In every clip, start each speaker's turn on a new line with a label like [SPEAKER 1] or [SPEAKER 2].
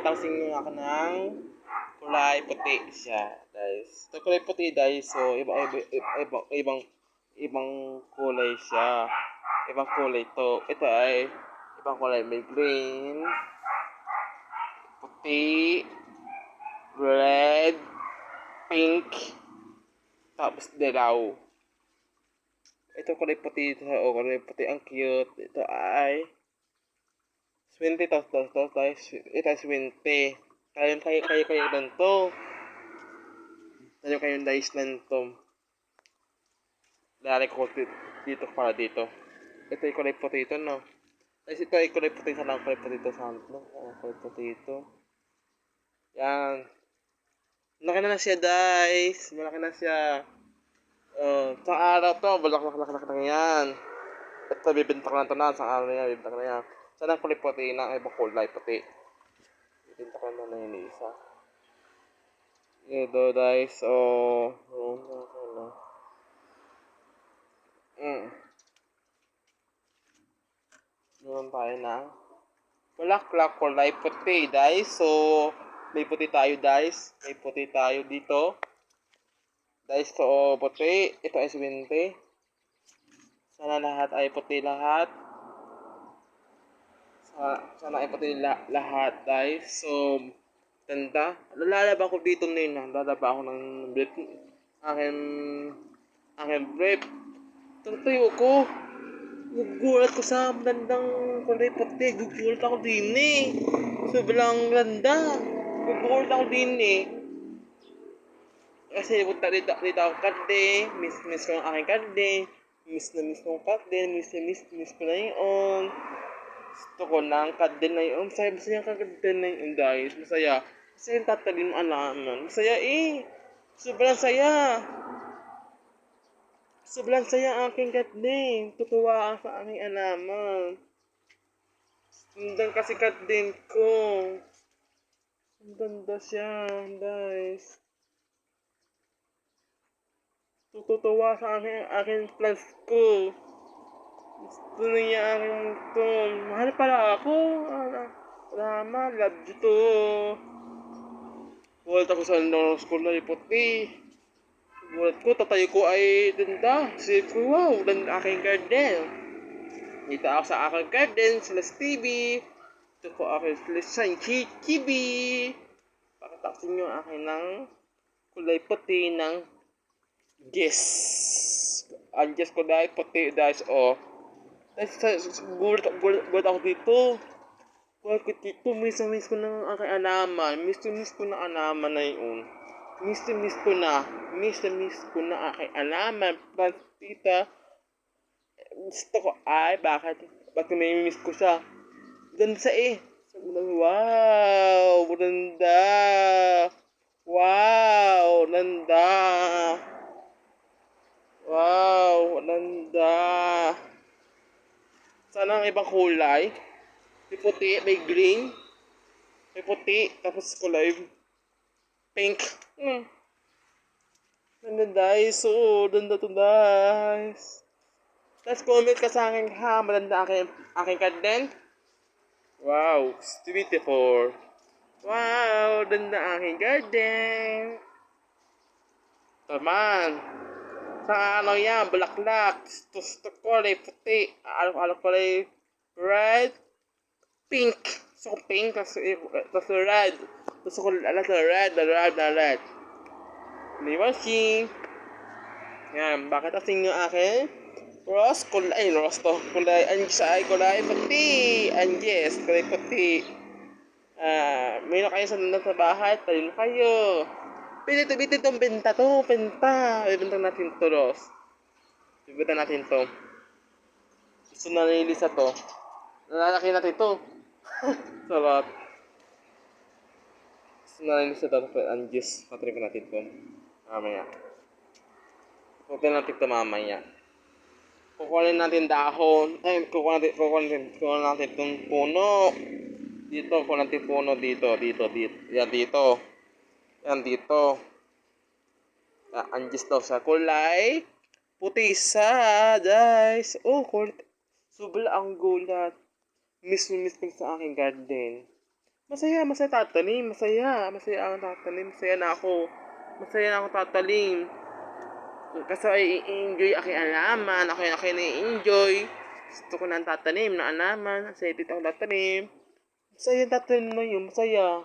[SPEAKER 1] pakita ko sa inyo ako ng kulay puti siya, guys. Ito kulay puti, guys. So, ibang kulay siya. Ibang kulay to. Ito ay ibang kulay. May green, puti, red, pink, tapos dilaw. Ito kulay puti ito. O, kulay puti. Ang cute. Ito ay 20 to. Ito ay 20. Kayo lang to. Kayo guys lang to. Lalagay ko dito para dito. Ito ay kulay puti ito, no? Ito ay kulay puti sa lang. Kulay puti ito sa no? Kulay puti ito. Yan. Malaki na siya, guys. Malaki na siya. Sa araw to, balak na yan. Ito, bibinta ko na ito na. Sa araw na yan, bibinta ko na yan. Sana kulay puti na, ibang kulay puti. Bibinta ko na yun isa. Ito, guys. Meron tayo na bulaklak kulay puti, guys. So, may puti tayo, guys. May puti tayo dito. Guys, so, puti. Ito ay 20. Sana lahat ay puti lahat. Sana ay puti lahat, guys. So, ganda. Lalaba ko dito na yun. Lalaba ako ng brief. Aking brief. Tutuyo ko. Gugulat ko sa magandang kulay puti. Gugulat ako din eh. Sobrang ganda. Gugulat ako din eh. Kasi punta dito ako karte. Miss ko ang aking karte. Miss ko ang karte. Miss ko na yun. Gusto ko na ang karte na yun. Masaya ang karte na yun, guys. Masaya. Kasi yung tatalin mo alaman. Masaya eh. Sobrang saya. Sobrang saya ang aking karte. Tutuwa sa aking alaman. Sundan kasi karte ko. Ang ganda siya, guys. Tutuwa sa aking plans ko. Gusto niya aking ito. Mahal pala ako. Rama, love you to. Gulat ako sa school na puti. Gulat ko, tatayo ko ay danda. Sige ko, wow, danda aking garden. Dito ako sa aking garden, sila TV. Ito po ako sila TV. Pakitasin nyo akin ng kulay puti ng Yes. Ang Yes ko dahil puti, guys, oh. Gulat ako dito. Gulat ko dito, miss ko na aking anaman. Miss ko na anaman na yun. Miss ko na aking anaman. Plus, tita, gusto ko, ay, bakit may miss ko siya? Ganda siya eh. Wow, ganda. Wow, ganda. Wow, ganda. Sana ang ibang kulay. May puti, may green. May puti, tapos kulay pink. Ganda, guys. So, ganda to, guys. Let's comment ka sa akin, ha. Maganda aking content. Wow, it's beautiful. Wow, ganda aking garden. Taman. Sa ano yan, bulaklak. Gusto kulay puti. Ano kulay red, pink. Gusto ko pink, tapos red. Gusto ko red. Liwashing. Yan, bakit asing yung akin? Rose to. Kulay kulay puti. Anjes, kulay puti. Mayroon kayo sa bahay, talino kayo. Pwede itong benta to. Benta natin to, Rose. Bibenta natin to. Gusto na nilisa to. Nalalaki natin to. Sarap. Gusto na nilisa to. Anjes, patrip natin to. Mamaya. Huwag natin ito mamaya. Kukunin natin dahon. Ay, kukunin natin itong puno. Dito, kukunin natin puno dito. Yan dito. Anjis daw sa kulay puti sa, guys. Oh, sobra ang gulat. Miss sa aking garden. Masaya tatanim, masaya akong tatanim, masaya na ako tatanim. Kasi ay i-enjoy aking alaman, ako na-enjoy. Gusto ko na tatanim na alaman, masaya dito ako tatanim. Masaya tatanim mo yun, masaya.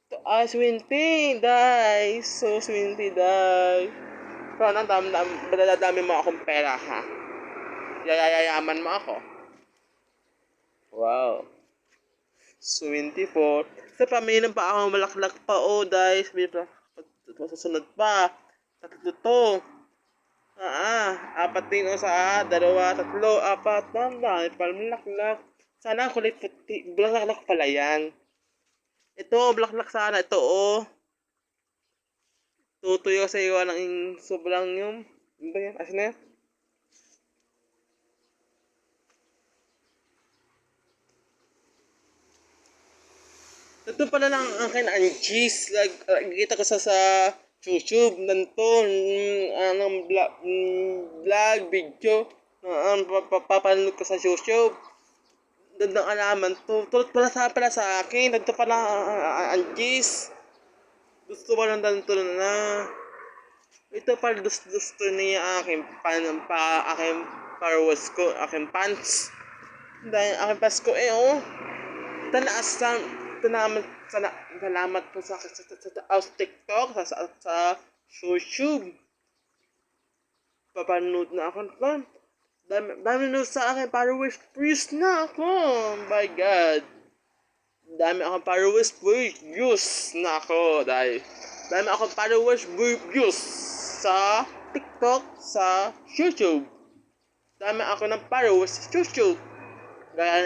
[SPEAKER 1] Ito ay swinty, guys. So swinty, guys. Sana madadami mo akong pera, ha? Yayayaman mo ako. Wow. 24. Sa pamilya pa ako malaklak pa, oh, guys. May pa, susunod pa. Tatlo to. Apat din o sa dalawa, tatlo, apat, dami pa malaklak. Sana kulay puti, bulaklak pala yan. Ito, bulaklak sana, ito, oh. Tutuyo sa iyo ng sobrang yung, ano ba yan, asin na yan? Ito pala lang ang akin ang cheese. Nakikita ko sa YouTube, nanto, anong vlog, video, papanood ko sa YouTube. Gandang alaman to. Tulad pala sa akin. Dito pala ang cheese. Gusto ko lang dito na. Ito pala gusto niya aking aking parawas ko, aking pants. Dahil aking Pasko oh. Salamat po sa TikTok, sa YouTube. Papanood na ako. Dami na sa akin followers. Please na ako. My God. Dami akong followers. Views na ako. Dami akong followers. Views sa TikTok, sa YouTube. Dami ako ng followers sa YouTube.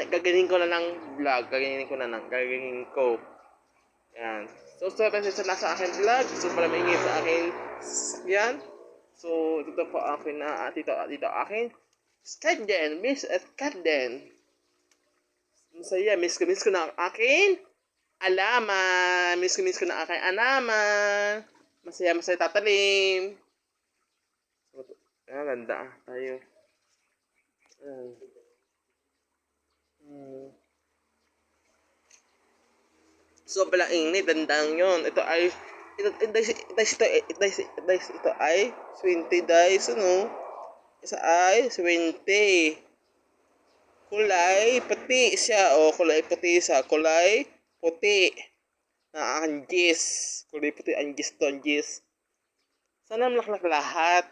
[SPEAKER 1] Gagaling ko na ng vlog. Gagaling ko. Yan. So, kasi nasa akin vlog. So, para maingay sa akin sasakyan. So, dito po akin na, dito akin. Skadden, Miss Skadden. Masaya, miss ko na akin. Alaman. Miss ko na akin alaman. Masaya tatalim. So, ganda tayo. So, pala init, dandang yun. Ito ay swinty dice, ano? Isa ay swinty. Kulay puti siya, kulay puti siya. Kulay puti na anggis. Kulay puti anggis to, anggis. Sana malaklak lahat.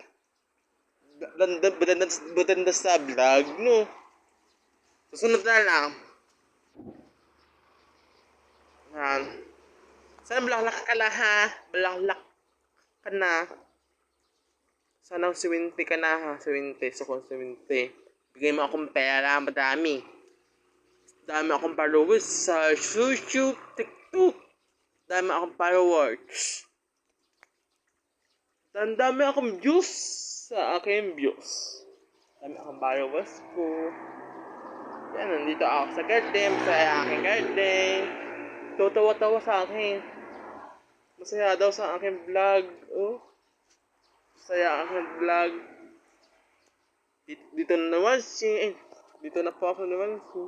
[SPEAKER 1] Badanda sa vlog, no? Susunod na lang. Sana bulaklak ka na, ha? Bulaklak ka na. Sana swinty ka na, ha? Swinty. So kung swinty, bigay mo akong pera, madami. Dami akong followers sa YouTube, TikTok. Dami akong followers. Dami akong views sa aking views. Dami akong followers ko. Yan, nandito ako sa garden, sa aking garden. Tawa-tawa sa akin. Masaya daw sa aking vlog. Oh. Masaya aking vlog. Dito na naman si. Dito na po ako naman si.